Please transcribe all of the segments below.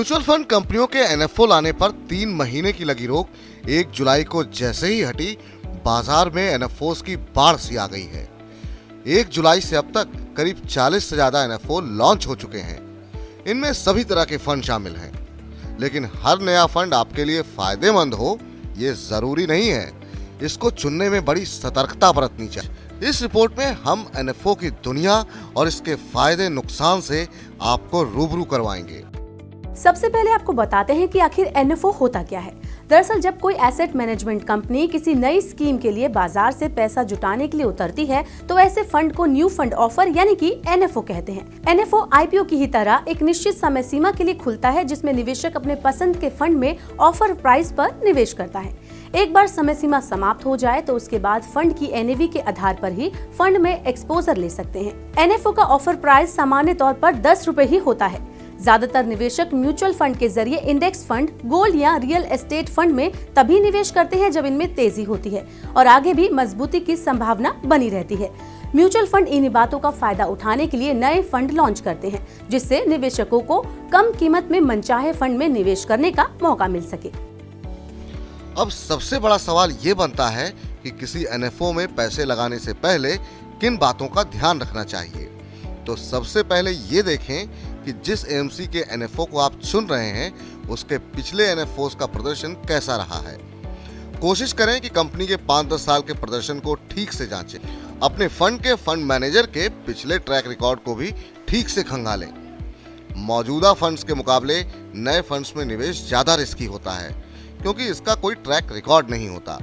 Mutual fund कंपनियों के NFO लाने पर 3 महीने की लगी रोक 1 जुलाई को जैसे ही हटी, बाजार में एनएफओस की बाढ़ सी आ गई है। 1 जुलाई से अब तक करीब 40 से ज्यादा एनएफओ लॉन्च हो चुके हैं। इनमें सभी तरह के फंड शामिल हैं, लेकिन हर नया फंड आपके लिए फायदेमंद हो ये जरूरी नहीं है। इसको चुनने में बड़ी सतर्कता बरतनी चाहिए। इस रिपोर्ट में हम एनएफओ की दुनिया और इसके फायदे नुकसान से आपको रूबरू करवाएंगे। सबसे पहले आपको बताते हैं कि आखिर एनएफओ होता क्या है। दरअसल जब कोई एसेट मैनेजमेंट कंपनी किसी नई स्कीम के लिए बाजार से पैसा जुटाने के लिए उतरती है तो ऐसे फंड को न्यू फंड ऑफर यानी कि एनएफओ कहते हैं। एनएफओ आईपीओ की ही तरह एक निश्चित समय सीमा के लिए खुलता है, जिसमें निवेशक अपने पसंद के फंड में ऑफर प्राइस पर निवेश करता है। एक बार समय सीमा समाप्त हो जाए तो उसके बाद फंड की एनएवी के आधार पर ही फंड में एक्सपोजर ले सकते हैं। एनएफओ का ऑफर प्राइस सामान्य तौर पर 10 रुपए ही होता है। ज्यादातर निवेशक म्यूचुअल फंड के जरिए इंडेक्स फंड, गोल्ड या रियल एस्टेट फंड में तभी निवेश करते हैं जब इनमें तेजी होती है और आगे भी मजबूती की संभावना बनी रहती है। म्यूचुअल फंड इन्हीं बातों का फायदा उठाने के लिए नए फंड लॉन्च करते हैं, जिससे निवेशकों को कम कीमत में मनचाहे फंड में निवेश करने का मौका मिल सके। अब सबसे बड़ा सवाल ये बनता है कि किसी एनएफओ में पैसे लगाने से पहले किन बातों का ध्यान रखना चाहिए। तो सबसे पहले ये देखें कि जिस एएमसी के एनएफओ को आप चुन रहे हैं उसके पिछले एनएफओस का प्रदर्शन कैसा रहा है। कोशिश करें कि कंपनी के 5-10 साल के प्रदर्शन को ठीक से जांचें। अपने फंड के फंड मैनेजर के पिछले ट्रैक रिकॉर्ड को भी ठीक से खंगालें। मौजूदा फंड्स के मुकाबले नए फंड्स में निवेश ज्यादा रिस्की होता है, क्योंकि इसका कोई ट्रैक रिकॉर्ड नहीं होता।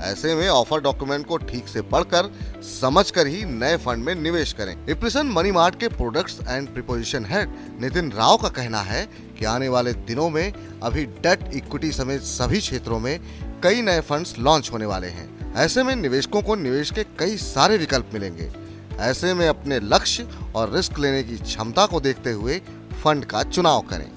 ऐसे में ऑफर डॉक्यूमेंट को ठीक से पढ़कर समझकर ही नए फंड में निवेश करें। इप्रिसन मनी मार्ट के products and preposition head Nitin Rao का कहना है कि आने वाले दिनों में अभी डेट, इक्विटी समेत सभी क्षेत्रों में कई नए फंड्स लॉन्च होने वाले हैं। ऐसे में निवेशकों को निवेश के कई सारे विकल्प मिलेंगे। ऐसे में अपने लक्ष्य और रिस्क लेने की क्षमता को देखते हुए फंड का चुनाव करें।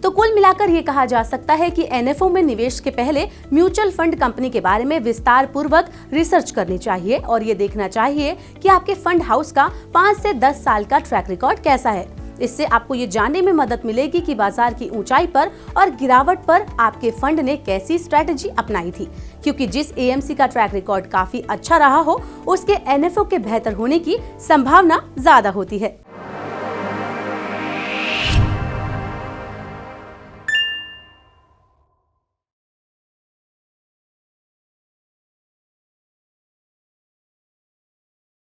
तो कुल मिलाकर ये कहा जा सकता है कि एनएफओ में निवेश के पहले म्यूचुअल फंड कंपनी के बारे में विस्तार पूर्वक रिसर्च करनी चाहिए और ये देखना चाहिए कि आपके फंड हाउस का 5 से 10 साल का ट्रैक रिकॉर्ड कैसा है। इससे आपको ये जानने में मदद मिलेगी कि बाजार की ऊंचाई पर और गिरावट पर आपके फंड ने कैसी स्ट्रेटजी अपनाई थी, क्योंकि जिस एएमसी का ट्रैक रिकॉर्ड काफी अच्छा रहा हो उसके एनएफओ के बेहतर होने की संभावना ज्यादा होती है।